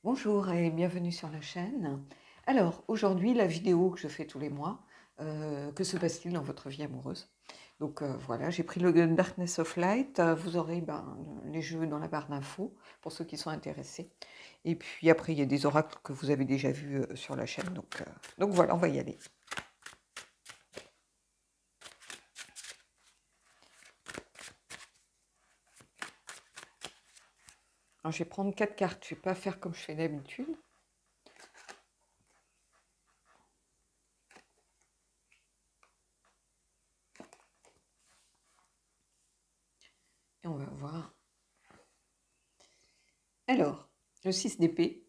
Bonjour et bienvenue sur la chaîne. Alors, aujourd'hui, la vidéo que je fais tous les mois, que se passe-t-il dans votre vie amoureuse? Donc voilà, j'ai pris le Darkness of Light, vous aurez les jeux dans la barre d'infos pour ceux qui sont intéressés. Et puis après, il y a des oracles que vous avez déjà vus sur la chaîne, donc voilà, on va y aller. Alors, je vais prendre 4 cartes, je ne vais pas faire comme je fais d'habitude. Et on va voir. Alors, le 6 d'épée.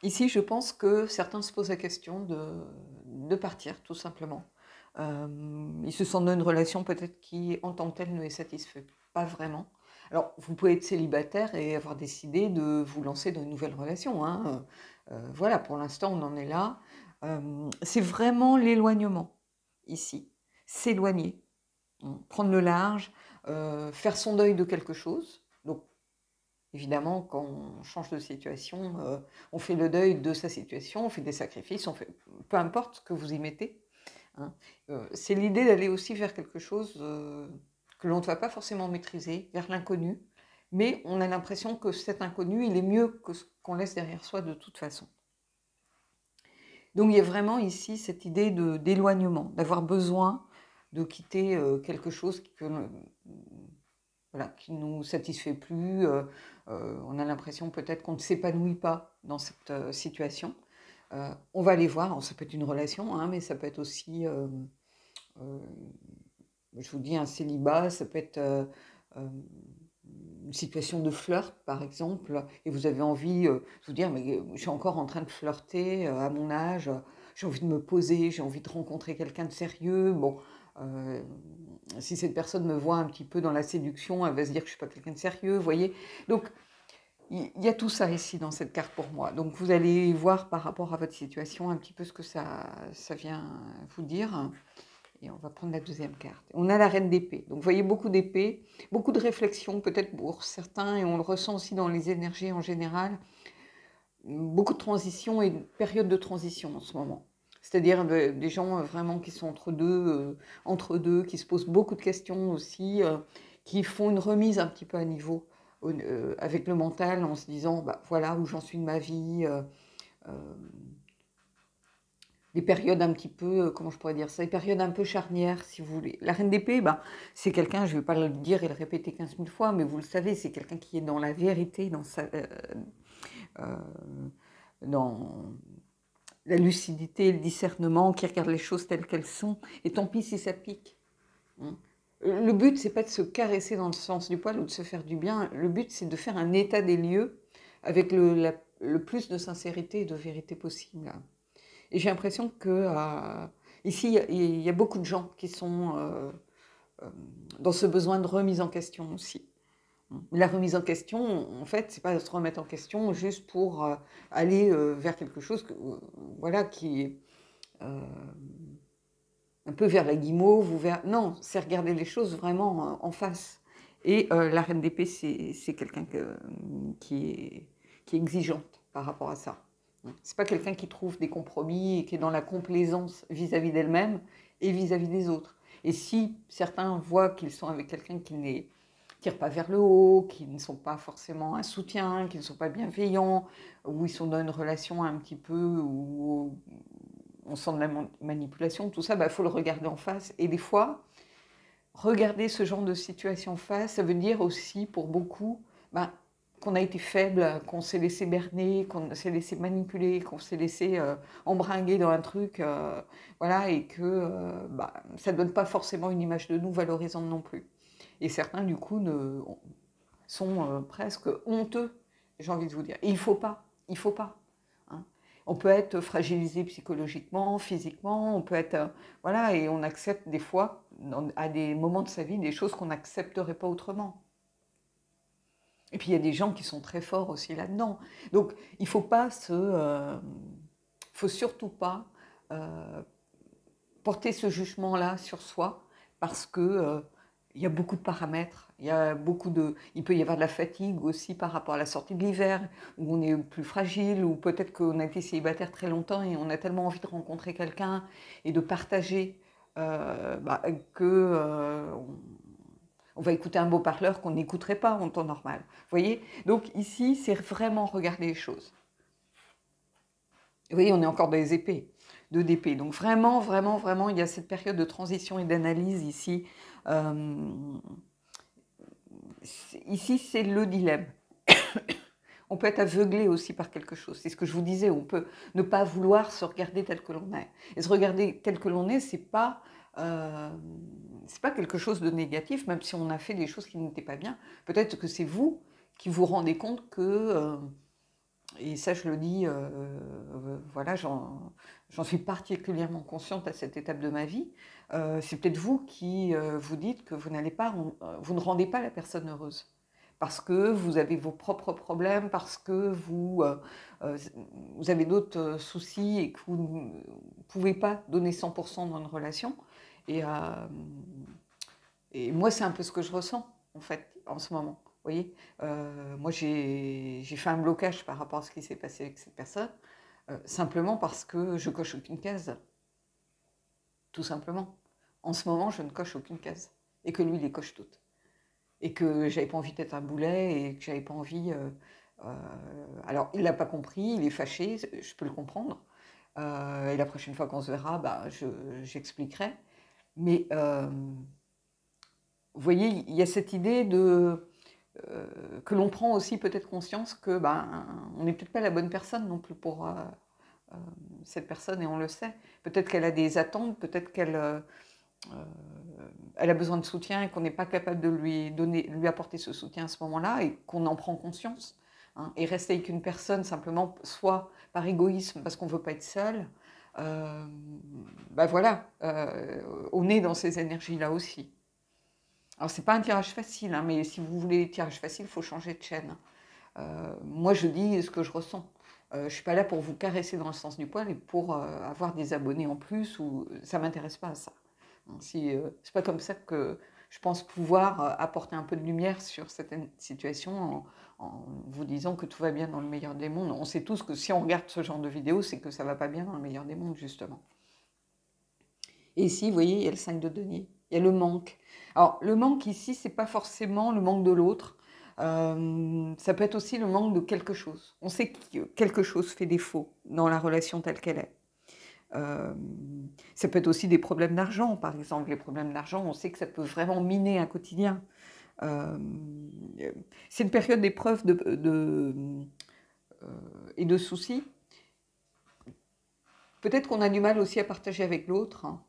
Ici, je pense que certains se posent la question de partir, tout simplement. Ils se sentent dans une relation peut-être qui, en tant que telle, ne les satisfait pas vraiment. Alors, vous pouvez être célibataire et avoir décidé de vous lancer dans une nouvelle relation, hein. Voilà, pour l'instant, on en est là. C'est vraiment l'éloignement, ici. S'éloigner, prendre le large, faire son deuil de quelque chose. Donc, évidemment, quand on change de situation, on fait le deuil de sa situation, on fait des sacrifices, on fait, peu importe ce que vous y mettez, hein. C'est l'idée d'aller aussi vers quelque chose que l'on ne va pas forcément maîtriser, vers l'inconnu, mais on a l'impression que cet inconnu, il est mieux que ce qu'on laisse derrière soi de toute façon. Donc il y a vraiment ici cette idée d'éloignement, d'avoir besoin de quitter quelque chose voilà, qui ne nous satisfait plus. On a l'impression peut-être qu'on ne s'épanouit pas dans cette situation. On va aller voir, alors, ça peut être une relation, hein, mais ça peut être aussi, je vous dis, un célibat, ça peut être une situation de flirt, par exemple, et vous avez envie de vous dire, mais je suis encore en train de flirter à mon âge, j'ai envie de me poser, j'ai envie de rencontrer quelqu'un de sérieux. Bon, euh, si cette personne me voit un petit peu dans la séduction, elle va se dire que je ne suis pas quelqu'un de sérieux, vous voyez. Donc, il y a tout ça ici dans cette carte pour moi. Donc, vous allez voir par rapport à votre situation un petit peu ce que ça vient vous dire. Et on va prendre la deuxième carte. On a la reine d'épée. Donc, vous voyez beaucoup d'épées, beaucoup de réflexions, peut-être pour certains, et on le ressent aussi dans les énergies en général. Beaucoup de transitions et de périodes de transition en ce moment. C'est-à-dire des gens vraiment qui sont entre deux, qui se posent beaucoup de questions aussi, qui font une remise un petit peu à niveau avec le mental en se disant, bah, voilà où j'en suis de ma vie. Euh, des périodes un petit peu, comment je pourrais dire ça, des périodes un peu charnières, si vous voulez. La reine d'épée, ben, c'est quelqu'un, je ne vais pas le dire et le répéter 15 000 fois, mais vous le savez, c'est quelqu'un qui est dans la vérité, euh, dans la lucidité, le discernement, qui regarde les choses telles qu'elles sont, et tant pis si ça pique, hein. Le but, c'est pas de se caresser dans le sens du poil ou de se faire du bien, le but, c'est de faire un état des lieux avec le plus de sincérité et de vérité possible. Et j'ai l'impression que ici, il y a beaucoup de gens qui sont euh, dans ce besoin de remise en question aussi. La remise en question, en fait, c'est pas se remettre en question juste pour aller vers quelque chose voilà, qui est un peu vers la guimauve ou vers... Non, c'est regarder les choses vraiment en face. Et la reine d'épée, c'est quelqu'un qui est exigeante par rapport à ça. C'est pas quelqu'un qui trouve des compromis et qui est dans la complaisance vis-à-vis d'elle-même et vis-à-vis des autres. Et si certains voient qu'ils sont avec quelqu'un qui ne les tire pas vers le haut, qui ne sont pas forcément un soutien, qui ne sont pas bienveillants, où ils sont dans une relation un petit peu où on sent de la manipulation, tout ça, il faut le regarder en face. Et des fois, regarder ce genre de situation en face, ça veut dire aussi pour beaucoup qu'on a été faible, qu'on s'est laissé berner, qu'on s'est laissé manipuler, qu'on s'est laissé embringuer dans un truc, voilà, et que ça ne donne pas forcément une image de nous valorisante non plus. Et certains, du coup, sont presque honteux, j'ai envie de vous dire. Et il faut pas, hein. On peut être fragilisé psychologiquement, physiquement, on peut être, voilà, et on accepte des fois, à des moments de sa vie, des choses qu'on n'accepterait pas autrement. Et puis il y a des gens qui sont très forts aussi là-dedans. Donc il faut pas faut surtout pas porter ce jugement-là sur soi, parce que il y a beaucoup de paramètres, il peut y avoir de la fatigue aussi par rapport à la sortie de l'hiver, où on est plus fragile, ou peut-être qu'on a été célibataire très longtemps et on a tellement envie de rencontrer quelqu'un et de partager que on va écouter un beau parleur qu'on n'écouterait pas en temps normal. Vous voyez? Donc ici, c'est vraiment regarder les choses. Vous voyez, on est encore dans les épées, deux d'épée. Donc vraiment, vraiment, vraiment, il y a cette période de transition et d'analyse ici. Ici, c'est le dilemme. On peut être aveuglé aussi par quelque chose. C'est ce que je vous disais, on peut ne pas vouloir se regarder tel que l'on est. Et se regarder tel que l'on est, c'est pas quelque chose de négatif, même si on a fait des choses qui n'étaient pas bien. Peut-être que c'est vous qui vous rendez compte que, et ça je le dis, voilà, j'en suis particulièrement consciente à cette étape de ma vie, c'est peut-être vous qui vous dites que vous ne rendez pas la personne heureuse. Parce que vous avez vos propres problèmes, parce que vous avez d'autres soucis et que vous ne pouvez pas donner 100% dans une relation. Et, et moi, c'est un peu ce que je ressens, en fait, en ce moment. Vous voyez, moi, j'ai fait un blocage par rapport à ce qui s'est passé avec cette personne, simplement parce que je coche aucune case. Tout simplement. En ce moment, je ne coche aucune case. Et que lui, les coche toutes. Et que j'avais pas envie d'être un boulet et que j'avais pas envie. Alors, il l'a pas compris, il est fâché, je peux le comprendre. Et la prochaine fois qu'on se verra, j'expliquerai. Mais vous voyez, il y a cette idée que l'on prend aussi peut-être conscience que on n'est peut-être pas la bonne personne non plus pour cette personne et on le sait. Peut-être qu'elle a des attentes, peut-être qu'elle elle a besoin de soutien et qu'on n'est pas capable de lui apporter ce soutien à ce moment-là et qu'on en prend conscience. Hein, et rester avec une personne simplement, soit par égoïsme, parce qu'on ne veut pas être seul, voilà, on est dans ces énergies-là aussi. Alors, ce n'est pas un tirage facile, hein, mais si vous voulez tirage facile, il faut changer de chaîne. Moi, je dis ce que je ressens. Je ne suis pas là pour vous caresser dans le sens du poil et pour avoir des abonnés en plus, ou ça ne m'intéresse pas à ça. C'est pas comme ça que je pense pouvoir apporter un peu de lumière sur certaines situations en vous disant que tout va bien dans le meilleur des mondes. On sait tous que si on regarde ce genre de vidéo, c'est que ça va pas bien dans le meilleur des mondes, justement. Et ici, vous voyez, il y a le 5 de denier, il y a le manque. Alors, le manque ici, c'est pas forcément le manque de l'autre. Ça peut être aussi le manque de quelque chose. On sait que quelque chose fait défaut dans la relation telle qu'elle est. Ça peut être aussi des problèmes d'argent, par exemple. Les problèmes d'argent, on sait que ça peut vraiment miner un quotidien. C'est une période d'épreuve et de soucis. Peut-être qu'on a du mal aussi à partager avec l'autre. Hein.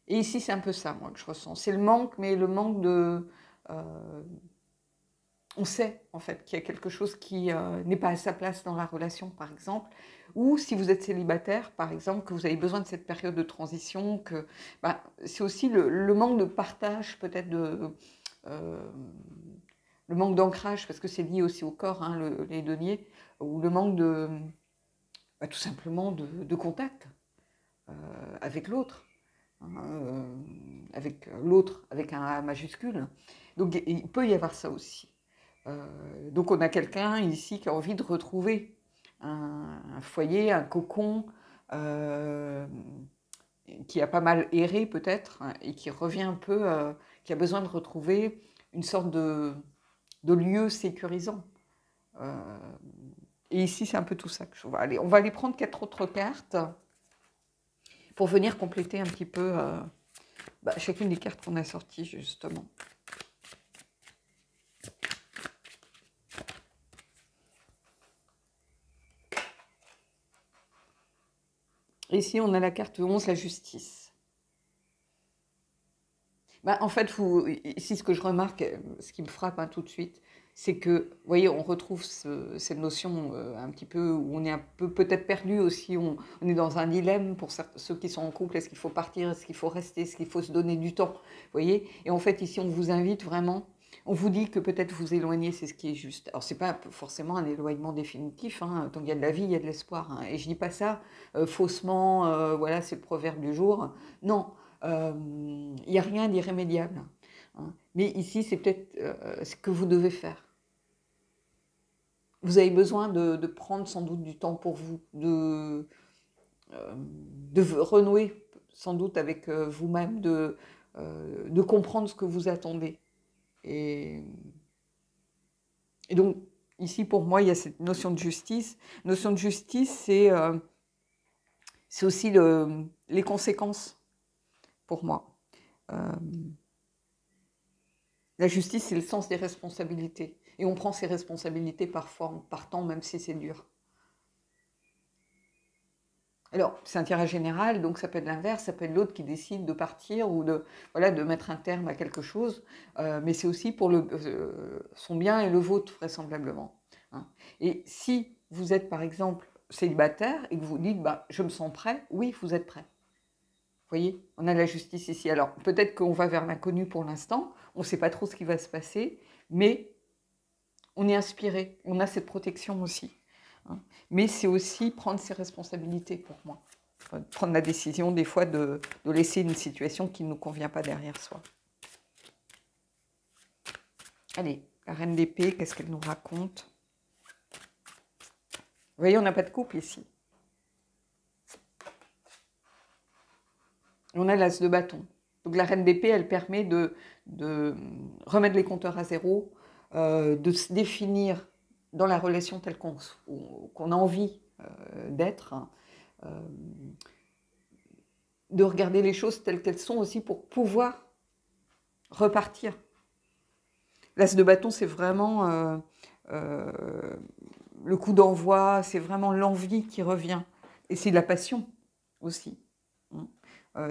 Et ici, c'est un peu ça, moi, que je ressens. C'est le manque, mais le manque de... on sait, en fait, qu'il y a quelque chose qui n'est pas à sa place dans la relation, par exemple. Ou si vous êtes célibataire, par exemple, que vous avez besoin de cette période de transition, que c'est aussi le manque de partage, peut-être le manque d'ancrage, parce que c'est lié aussi au corps, hein, les deniers, ou le manque de, tout simplement, de contact avec l'autre, hein, avec l'autre, avec un A majuscule. Donc il peut y avoir ça aussi. Donc on a quelqu'un ici qui a envie de retrouver un foyer, un cocon, qui a pas mal erré peut-être, hein, et qui revient un peu, qui a besoin de retrouver une sorte de lieu sécurisant. Et ici, c'est un peu tout ça que je vois. Allez, on va aller prendre 4 autres cartes pour venir compléter un petit peu chacune des cartes qu'on a sorties, justement. Ici, on a la carte 11, la justice. En fait, ici, ce que je remarque, ce qui me frappe tout de suite, c'est que, vous voyez, on retrouve cette notion un petit peu, où on est un peu peut-être perdu aussi, on est dans un dilemme pour ceux qui sont en couple, est-ce qu'il faut partir, est-ce qu'il faut rester, est-ce qu'il faut se donner du temps, vous voyez. Et en fait, ici, on vous invite vraiment, on vous dit que peut-être vous éloigner, c'est ce qui est juste. Alors, ce n'est pas forcément un éloignement définitif, hein. Tant qu'il y a de la vie, il y a de l'espoir. Hein. Et je ne dis pas ça faussement, voilà, c'est le proverbe du jour. Non, il n'y a rien d'irrémédiable. hein. Mais ici, c'est peut-être ce que vous devez faire. Vous avez besoin de prendre sans doute du temps pour vous, de renouer sans doute avec vous-même, de comprendre ce que vous attendez. Et donc, ici, pour moi, il y a cette notion de justice. Notion de justice, c'est aussi les conséquences, pour moi. La justice, c'est le sens des responsabilités. Et on prend ses responsabilités parfois en partant, même si c'est dur. Alors, c'est un tirage général, donc ça peut être l'inverse, ça peut être l'autre qui décide de partir ou voilà, de mettre un terme à quelque chose, mais c'est aussi pour son bien et le vôtre, vraisemblablement, hein. Et si vous êtes, par exemple, célibataire et que vous dites bah, « je me sens prêt », oui, vous êtes prêt. Vous voyez, on a la justice ici. Alors, peut-être qu'on va vers l'inconnu pour l'instant, on ne sait pas trop ce qui va se passer, mais on est inspiré, on a cette protection aussi. Mais c'est aussi prendre ses responsabilités pour moi. Prendre la décision des fois de laisser une situation qui ne nous convient pas derrière soi. Allez, la reine d'épée, qu'est-ce qu'elle nous raconte? Vous voyez, on n'a pas de couple ici. On a l'as de bâton. Donc la reine d'épée, elle permet de remettre les compteurs à zéro, de se définir dans la relation telle qu'on a envie d'être, hein, de regarder les choses telles qu'elles sont aussi pour pouvoir repartir. L'as de bâton, c'est vraiment le coup d'envoi, c'est vraiment l'envie qui revient. Et c'est la passion aussi.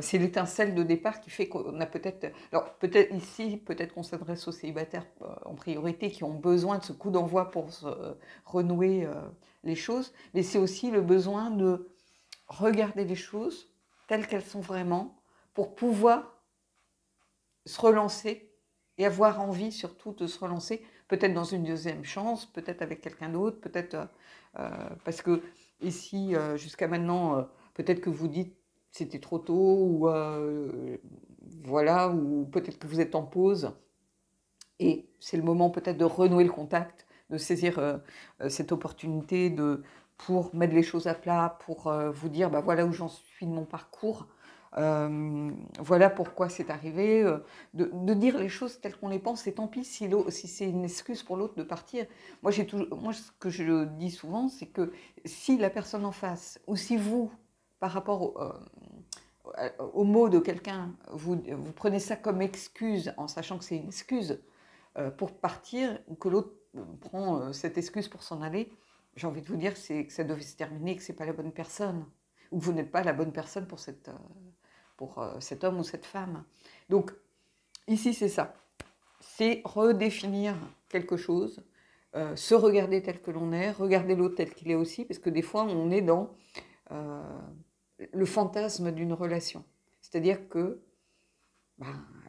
C'est l'étincelle de départ qui fait qu'on a peut-être... Alors peut-être ici, peut-être qu'on s'adresse aux célibataires en priorité qui ont besoin de ce coup d'envoi pour renouer les choses, mais c'est aussi le besoin de regarder les choses telles qu'elles sont vraiment pour pouvoir se relancer et avoir envie surtout de se relancer, peut-être dans une deuxième chance, peut-être avec quelqu'un d'autre, peut-être parce que ici, jusqu'à maintenant, peut-être que vous dites c'était trop tôt, ou voilà, ou peut-être que vous êtes en pause, et c'est le moment peut-être de renouer le contact, de saisir cette opportunité pour mettre les choses à plat, pour vous dire, bah, voilà où j'en suis de mon parcours, voilà pourquoi c'est arrivé, de dire les choses telles qu'on les pense, et tant pis si c'est une excuse pour l'autre de partir. Moi, ce que je dis souvent, c'est que si la personne en face, ou si vous, par rapport au mot de quelqu'un, vous prenez ça comme excuse en sachant que c'est une excuse pour partir, ou que l'autre prend cette excuse pour s'en aller, j'ai envie de vous dire que ça devait se terminer, que ce n'est pas la bonne personne, ou que vous n'êtes pas la bonne personne pour cet homme ou cette femme. Donc ici c'est ça, c'est redéfinir quelque chose, se regarder tel que l'on est, regarder l'autre tel qu'il est aussi, parce que des fois on est dans le fantasme d'une relation. C'est-à-dire que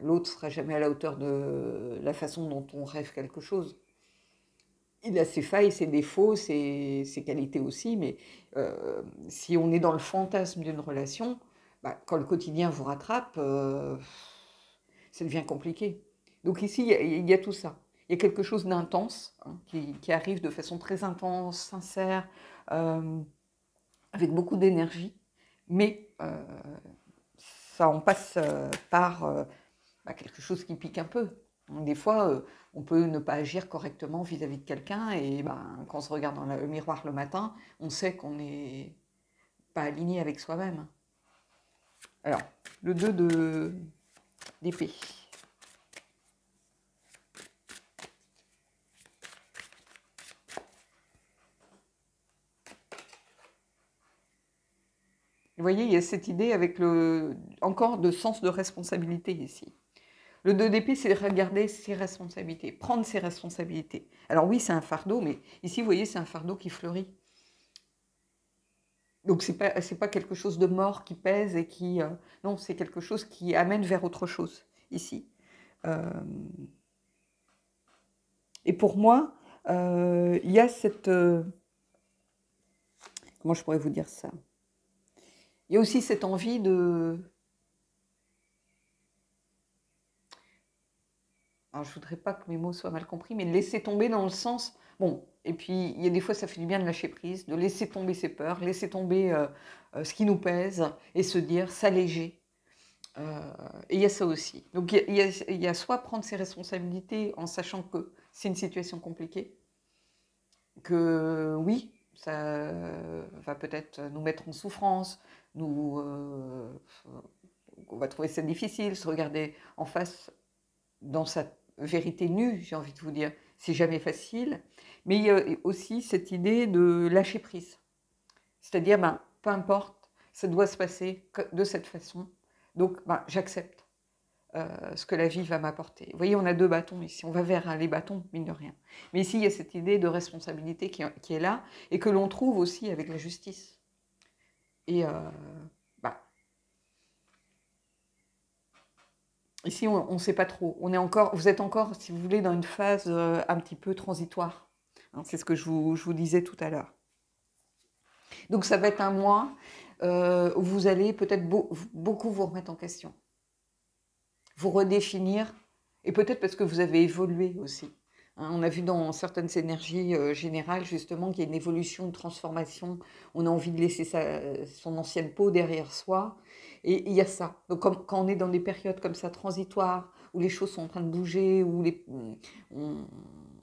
l'autre ne sera jamais à la hauteur de la façon dont on rêve quelque chose. Il a ses failles, ses défauts, ses qualités aussi, mais si on est dans le fantasme d'une relation, quand le quotidien vous rattrape, ça devient compliqué. Donc ici, il y a tout ça. Il y a quelque chose d'intense, hein, qui arrive de façon très intense, sincère, avec beaucoup d'énergie, mais ça en passe par quelque chose qui pique un peu. Des fois, on peut ne pas agir correctement vis-à-vis de quelqu'un, et quand on se regarde dans le miroir le matin, on sait qu'on n'est pas aligné avec soi-même. Alors, le 2 d'épée. Vous voyez, il y a cette idée avec encore de sens de responsabilité ici. Le 2 d'épée, c'est regarder ses responsabilités, prendre ses responsabilités. Alors oui, c'est un fardeau, mais ici, vous voyez, c'est un fardeau qui fleurit. Donc, ce n'est pas quelque chose de mort qui pèse et qui... non, c'est quelque chose qui amène vers autre chose, ici. Et pour moi, il y a cette... comment je pourrais vous dire ça? Il y a aussi cette envie alors je voudrais pas que mes mots soient mal compris, mais de laisser tomber dans le sens, bon, et puis il y a des fois ça fait du bien de lâcher prise, de laisser tomber ses peurs, laisser tomber ce qui nous pèse et se dire, s'alléger. Et il y a ça aussi. Donc il y a soit prendre ses responsabilités en sachant que c'est une situation compliquée, que oui, ça va peut-être nous mettre en souffrance, on va trouver ça difficile, se regarder en face dans sa vérité nue, j'ai envie de vous dire, c'est jamais facile. Mais il y a aussi cette idée de lâcher prise. C'est-à-dire, ben, peu importe, ça doit se passer de cette façon. Donc, ben, j'accepte ce que la vie va m'apporter. Vous voyez, on a deux bâtons ici. On va vers les bâtons, mine de rien. Mais ici, il y a cette idée de responsabilité qui est là et que l'on trouve aussi avec la justice. Et ben, ici, on ne sait pas trop. Vous êtes encore, si vous voulez, dans une phase un petit peu transitoire. Hein, c'est ce que je vous disais tout à l'heure. Donc, ça va être un mois où vous allez peut-être beaucoup vous remettre en question, vous redéfinir, et peut-être parce que vous avez évolué aussi. Hein, on a vu dans certaines énergies générales, justement, qu'il y a une évolution, une transformation. On a envie de laisser son ancienne peau derrière soi. Et il y a ça. Donc, quand on est dans des périodes comme ça, transitoires, où les choses sont en train de bouger, où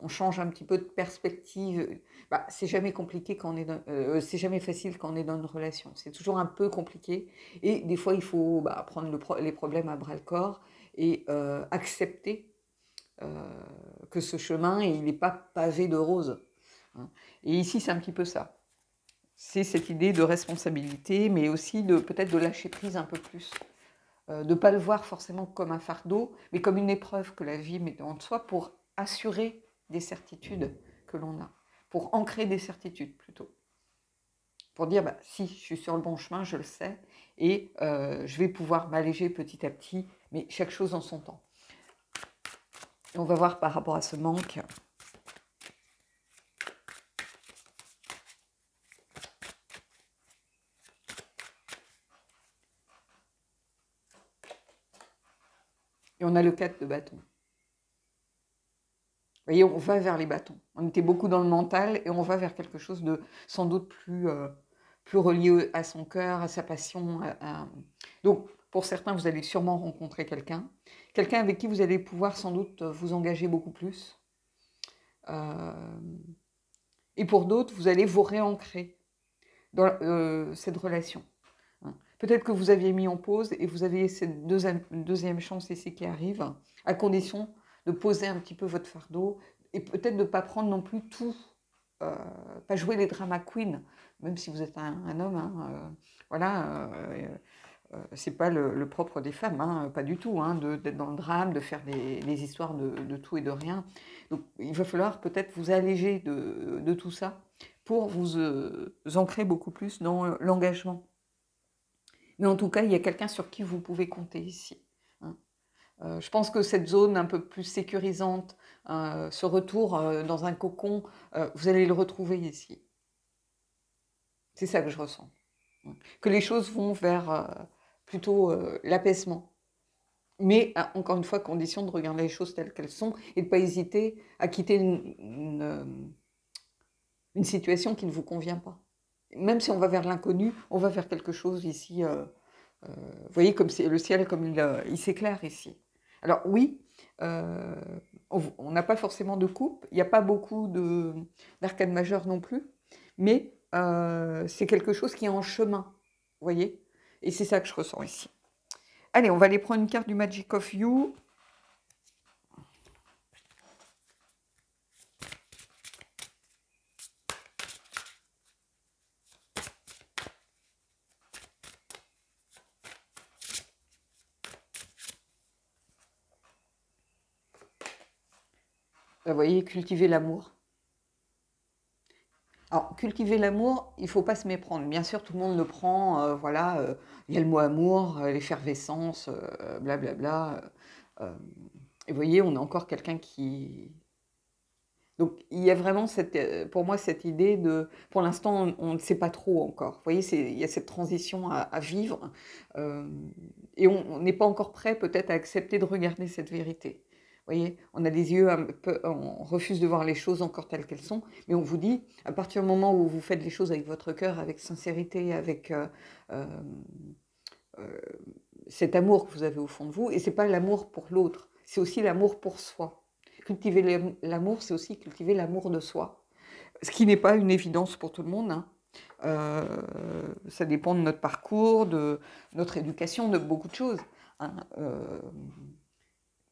on change un petit peu de perspective, bah, c'est jamais compliqué quand on est c'est jamais facile quand on est dans une relation. C'est toujours un peu compliqué. Et des fois, il faut prendre les problèmes à bras-le-corps et accepter que ce chemin, il n'est pas pavé de roses. Hein. Et ici, c'est un petit peu ça. C'est cette idée de responsabilité, mais aussi peut-être de lâcher prise un peu plus. De ne pas le voir forcément comme un fardeau, mais comme une épreuve que la vie met devant soi pour assurer des certitudes que l'on a, pour ancrer des certitudes plutôt. Pour dire, bah, si, je suis sur le bon chemin, je le sais, et je vais pouvoir m'alléger petit à petit, mais chaque chose en son temps. On va voir par rapport à ce manque. Et on a le 4 de bâton. Vous voyez, on va vers les bâtons. On était beaucoup dans le mental et on va vers quelque chose de sans doute plus relié à son cœur, à sa passion. Donc, pour certains, vous allez sûrement rencontrer quelqu'un avec qui vous allez pouvoir sans doute vous engager beaucoup plus. Et pour d'autres, vous allez vous réancrer dans cette relation. Peut-être que vous aviez mis en pause et vous avez cette deuxième chance ici qui arrive, à condition de poser un petit peu votre fardeau et peut-être de ne pas prendre non plus tout, pas jouer les drama queens, même si vous êtes un homme, hein, voilà, c'est pas le propre des femmes, hein, pas du tout, hein, d'être dans le drame, de faire des histoires de tout et de rien. Donc il va falloir peut-être vous alléger de tout ça pour vous ancrer beaucoup plus dans l'engagement. Mais en tout cas, il y a quelqu'un sur qui vous pouvez compter ici. Hein. Je pense que cette zone un peu plus sécurisante, ce retour dans un cocon, vous allez le retrouver ici. C'est ça que je ressens. Hein. Que les choses vont vers plutôt l'apaisement. Mais encore une fois, condition de regarder les choses telles qu'elles sont et de ne pas hésiter à quitter une situation qui ne vous convient pas. Même si on va vers l'inconnu, on va vers quelque chose ici. Vous voyez, comme le ciel, comme il s'éclaire ici. Alors oui, on n'a pas forcément de coupe, il n'y a pas beaucoup d'arcades majeures non plus, mais c'est quelque chose qui est en chemin, vous voyez. Et c'est ça que je ressens ici. Allez, on va aller prendre une carte du Magic of You. Vous voyez, cultiver l'amour. Alors, cultiver l'amour, il ne faut pas se méprendre. Bien sûr, tout le monde le prend, voilà, il y a le mot amour, l'effervescence, blablabla. Et vous voyez, on a encore quelqu'un qui... Donc, il y a vraiment, pour moi, cette idée de... Pour l'instant, on ne sait pas trop encore. Vous voyez, il y a cette transition à vivre. Et on n'est pas encore prêt, peut-être, à accepter de regarder cette vérité. voyez, on a les yeux un peu, on refuse de voir les choses encore telles qu'elles sont, mais on vous dit, à partir du moment où vous faites les choses avec votre cœur, avec sincérité, avec euh, euh, cet amour que vous avez au fond de vous, et c'est pas l'amour pour l'autre, c'est aussi l'amour pour soi. Cultiver l'amour, c'est aussi cultiver l'amour de soi, ce qui n'est pas une évidence pour tout le monde, hein. Ça dépend de notre parcours, de notre éducation, de beaucoup de choses, hein.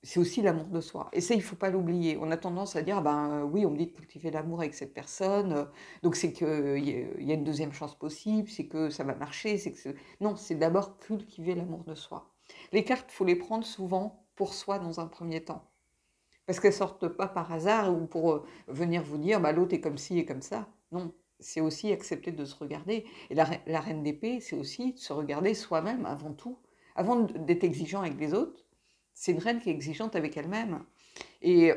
C'est aussi l'amour de soi. Et ça, il ne faut pas l'oublier. On a tendance à dire, ben oui, on me dit de cultiver l'amour avec cette personne, donc c'est qu'il y a une deuxième chance possible, c'est que ça va marcher, c'est que non, c'est d'abord cultiver l'amour de soi. Les cartes, il faut les prendre souvent pour soi dans un premier temps. Parce qu'elles ne sortent pas par hasard ou pour venir vous dire, bah, l'autre est comme ci et comme ça. Non, c'est aussi accepter de se regarder. Et la reine d'épée, c'est aussi de se regarder soi-même avant tout. Avant d'être exigeant avec les autres, c'est une reine qui est exigeante avec elle-même. Et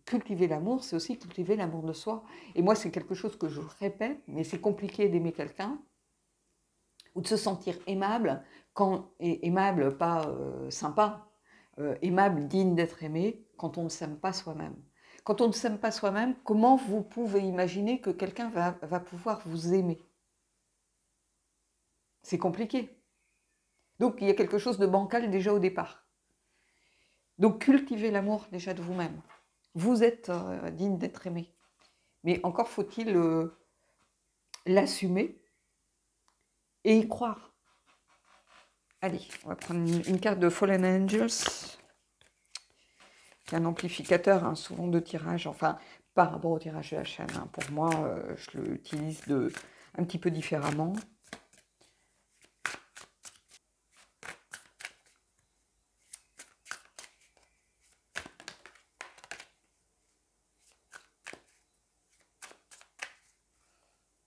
cultiver l'amour, c'est aussi cultiver l'amour de soi. Et moi, c'est quelque chose que je répète, mais c'est compliqué d'aimer quelqu'un ou de se sentir aimable, et aimable, pas sympa, aimable, digne d'être aimé, quand on ne s'aime pas soi-même. Quand on ne s'aime pas soi-même, comment vous pouvez imaginer que quelqu'un va pouvoir vous aimer? C'est compliqué. Donc il y a quelque chose de bancal déjà au départ. Donc cultivez l'amour déjà de vous-même. Vous êtes digne d'être aimé. Mais encore faut-il l'assumer et y croire. Allez, on va prendre une carte de Fallen Angels, qui est un amplificateur, hein, souvent de tirage, enfin, par rapport au tirage de la chaîne. Hein. Pour moi, je l'utilise un petit peu différemment.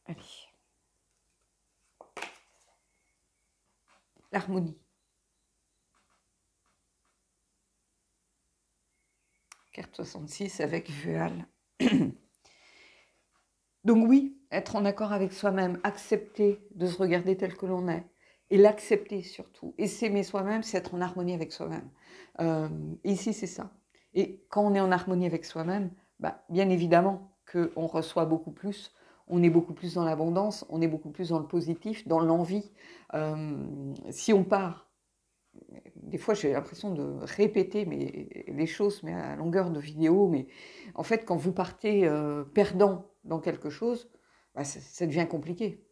Allez. L'harmonie. Carte 66 avec Vual. Donc oui, être en accord avec soi-même, accepter de se regarder tel que l'on est, et l'accepter surtout. Et s'aimer soi-même, c'est être en harmonie avec soi-même. Ici, c'est ça. Et quand on est en harmonie avec soi-même, bah, bien évidemment qu'on reçoit beaucoup plus, on est beaucoup plus dans l'abondance, on est beaucoup plus dans le positif, dans l'envie. Si on part, des fois j'ai l'impression de répéter les choses mais à longueur de vidéo, mais en fait quand vous partez perdant dans quelque chose, bah, ça devient compliqué.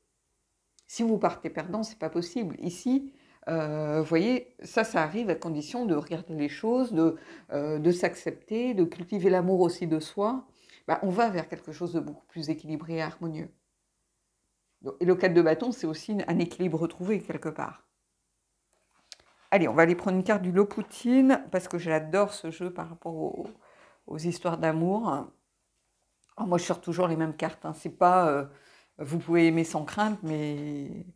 Si vous partez perdant, c'est pas possible. Ici, vous voyez, ça arrive à condition de regarder les choses, de s'accepter, de cultiver l'amour aussi de soi. Bah, on va vers quelque chose de beaucoup plus équilibré et harmonieux. Et le 4 de bâton, c'est aussi un équilibre retrouvé quelque part. Allez, on va aller prendre une carte du Loputin, parce que j'adore ce jeu par rapport aux histoires d'amour. Oh, moi, je sors toujours les mêmes cartes. Hein. C'est pas... vous pouvez aimer sans crainte, mais...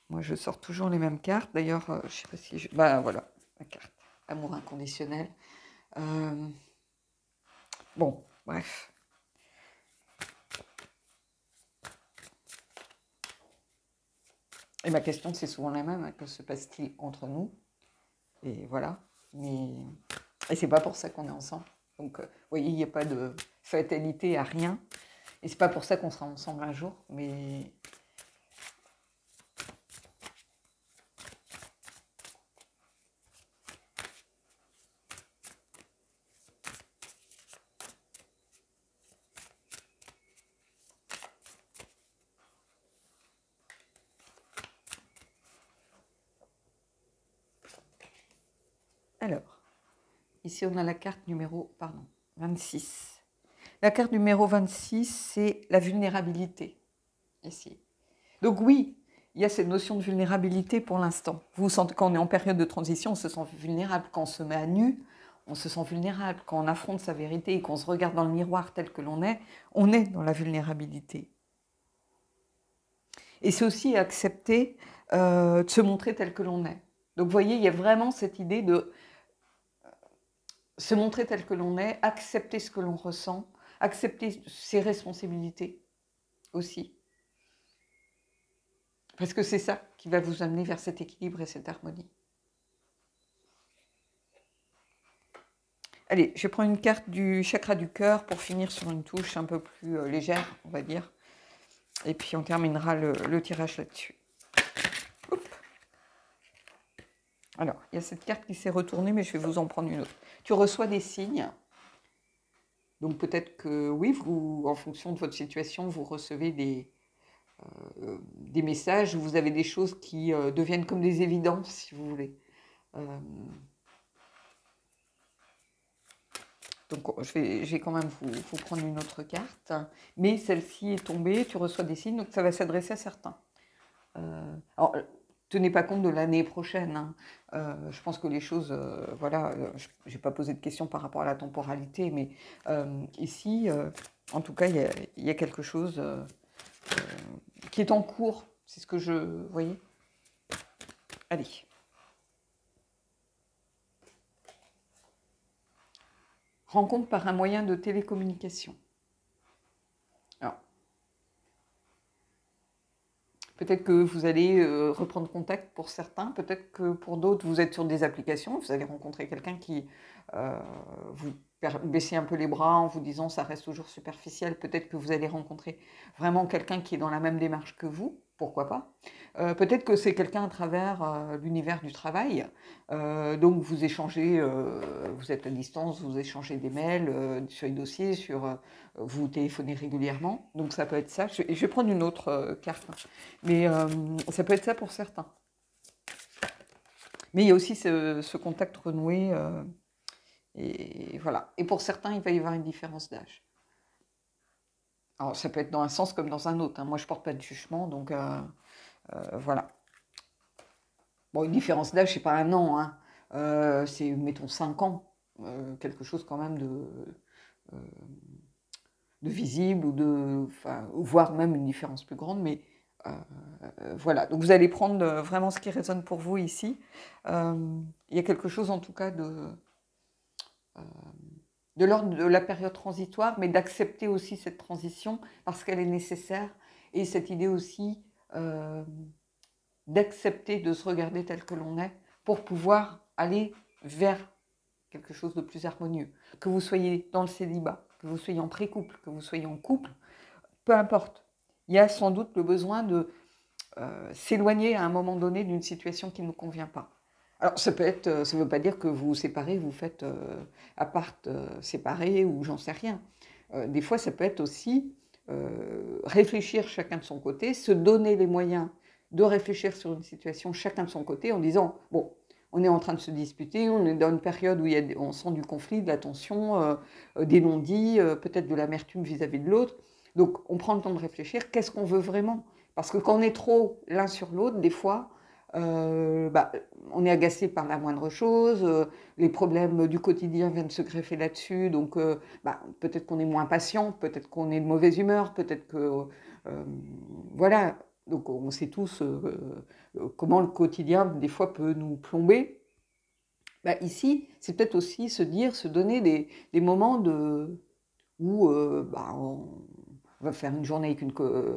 Moi, je sors toujours les mêmes cartes. D'ailleurs, je sais pas si... Bah, voilà, la carte. Amour inconditionnel. Bon, bref. Et ma question, c'est souvent la même. Hein, que se passe-t-il entre nous? Et voilà. Et c'est pas pour ça qu'on est ensemble. Donc, vous voyez, il n'y a pas de fatalité à rien. Et c'est pas pour ça qu'on sera ensemble un jour. Mais... Alors, ici, on a la carte numéro 26. La carte numéro 26, c'est la vulnérabilité, ici. Donc oui, il y a cette notion de vulnérabilité pour l'instant. Vous sentez, quand on est en période de transition, on se sent vulnérable. Quand on se met à nu, on se sent vulnérable. Quand on affronte sa vérité et qu'on se regarde dans le miroir tel que l'on est, on est dans la vulnérabilité. Et c'est aussi accepter de se montrer tel que l'on est. Donc vous voyez, il y a vraiment cette idée de se montrer tel que l'on est, accepter ce que l'on ressent, accepter ses responsabilités aussi. Parce que c'est ça qui va vous amener vers cet équilibre et cette harmonie. Allez, je prends une carte du chakra du cœur pour finir sur une touche un peu plus légère, on va dire. Et puis on terminera le tirage là-dessus. Alors, il y a cette carte qui s'est retournée, mais je vais vous en prendre une autre. Tu reçois des signes. Donc peut-être que oui, vous, en fonction de votre situation, vous recevez des messages, vous avez des choses qui deviennent comme des évidences, si vous voulez. Donc je vais quand même vous prendre une autre carte. Mais celle-ci est tombée, tu reçois des signes, donc ça va s'adresser à certains. Alors, tenez pas compte de l'année prochaine. Hein. Je pense que les choses, voilà, je n'ai pas posé de questions par rapport à la temporalité, mais ici, en tout cas, il y a quelque chose qui est en cours. C'est ce que je... Vous voyez? Allez. Rencontre par un moyen de télécommunication. Alors, peut-être que vous allez reprendre contact pour certains, peut-être que pour d'autres, vous êtes sur des applications, vous allez rencontrer quelqu'un qui vous baissez un peu les bras en vous disant ça reste toujours superficiel, peut-être que vous allez rencontrer vraiment quelqu'un qui est dans la même démarche que vous, pourquoi pas. Peut-être que c'est quelqu'un à travers l'univers du travail, donc vous échangez, vous êtes à distance, vous échangez des mails sur les dossiers, vous téléphonez régulièrement, donc ça peut être ça. Je vais prendre une autre carte, mais ça peut être ça pour certains. Mais il y a aussi ce contact renoué. Et voilà. Et pour certains, il va y avoir une différence d'âge. Alors, ça peut être dans un sens comme dans un autre. Hein. Moi, je ne porte pas de jugement, donc voilà. Bon, une différence d'âge, c'est pas un an. Hein. C'est, mettons, 5 ans. Quelque chose quand même de visible, ou voire même une différence plus grande. Mais voilà. Donc, vous allez prendre vraiment ce qui résonne pour vous ici. Il y a quelque chose, en tout cas, de l'ordre de la période transitoire, mais d'accepter aussi cette transition parce qu'elle est nécessaire. Et cette idée aussi d'accepter de se regarder tel que l'on est pour pouvoir aller vers quelque chose de plus harmonieux. Que vous soyez dans le célibat, que vous soyez en pré-couple, que vous soyez en couple, peu importe. Il y a sans doute le besoin de s'éloigner à un moment donné d'une situation qui ne nous convient pas. Alors, ça ne veut pas dire que vous vous séparez, vous faites appart séparé ou j'en sais rien. Des fois, ça peut être aussi réfléchir chacun de son côté, se donner les moyens de réfléchir sur une situation chacun de son côté en disant, bon, on est en train de se disputer, on est dans une période où on sent du conflit, de la tension, des non-dits, peut-être de l'amertume vis-à-vis de l'autre. Donc, on prend le temps de réfléchir, qu'est-ce qu'on veut vraiment? Parce que quand on est trop l'un sur l'autre, des fois, on est agacé par la moindre chose, les problèmes du quotidien viennent se greffer là-dessus, donc peut-être qu'on est moins patient, peut-être qu'on est de mauvaise humeur, peut-être que... voilà, donc on sait tous comment le quotidien, des fois, peut nous plomber. Ici, c'est peut-être aussi se donner des moments où on va faire une journée avec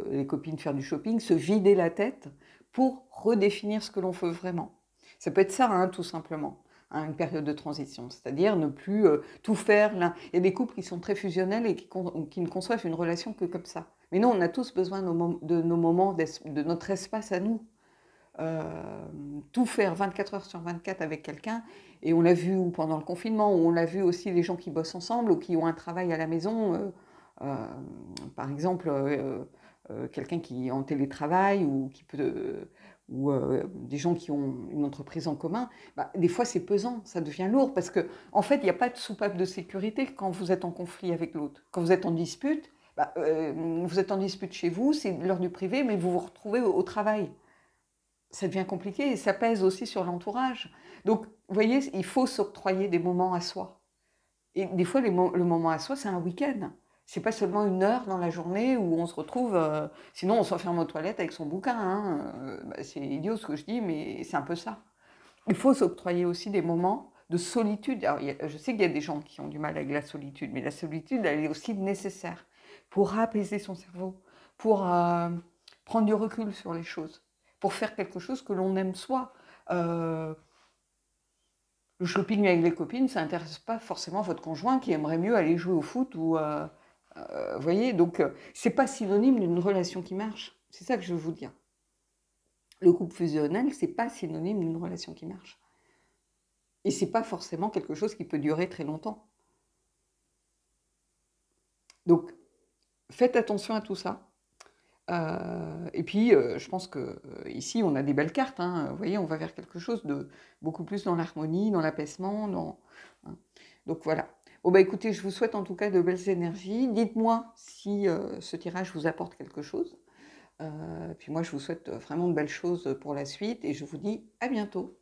les copines, faire du shopping, se vider la tête pour redéfinir ce que l'on veut vraiment. Ça peut être ça, hein, tout simplement, hein, une période de transition, c'est-à-dire ne plus tout faire. Là. Il y a des couples qui sont très fusionnels et qui ne conçoivent une relation que comme ça. Mais non, on a tous besoin de nos moments, de notre espace à nous. Tout faire 24 heures sur 24 avec quelqu'un, et on l'a vu pendant le confinement, on l'a vu aussi les gens qui bossent ensemble ou qui ont un travail à la maison, par exemple quelqu'un qui est en télétravail ou des gens qui ont une entreprise en commun, des fois c'est pesant, ça devient lourd parce que en fait il n'y a pas de soupape de sécurité quand vous êtes en conflit avec l'autre. Quand vous êtes en dispute, vous êtes en dispute chez vous, c'est l'heure du privé, mais vous vous retrouvez au travail. Ça devient compliqué et ça pèse aussi sur l'entourage. Donc, vous voyez, il faut s'octroyer des moments à soi. Et des fois, le moment à soi, c'est un week-end. C'est pas seulement une heure dans la journée où on se retrouve. Sinon, on s'enferme aux toilettes avec son bouquin. Hein. C'est idiot ce que je dis, mais c'est un peu ça. Il faut s'octroyer aussi des moments de solitude. Alors, je sais qu'il y a des gens qui ont du mal avec la solitude, mais la solitude, elle est aussi nécessaire pour apaiser son cerveau, pour prendre du recul sur les choses, pour faire quelque chose que l'on aime soi. Le shopping avec les copines, ça n'intéresse pas forcément votre conjoint qui aimerait mieux aller jouer au foot ou... vous voyez, donc c'est pas synonyme d'une relation qui marche. C'est ça que je veux vous dire. Le couple fusionnel, c'est pas synonyme d'une relation qui marche. Et c'est pas forcément quelque chose qui peut durer très longtemps. Donc, faites attention à tout ça. Et puis, je pense que ici, on a des belles cartes. Hein. Vous voyez, on va vers quelque chose de beaucoup plus dans l'harmonie, dans l'apaisement. Hein. Donc voilà. Bon, bah écoutez, je vous souhaite en tout cas de belles énergies. Dites-moi si ce tirage vous apporte quelque chose. Puis moi, je vous souhaite vraiment de belles choses pour la suite. Et je vous dis à bientôt.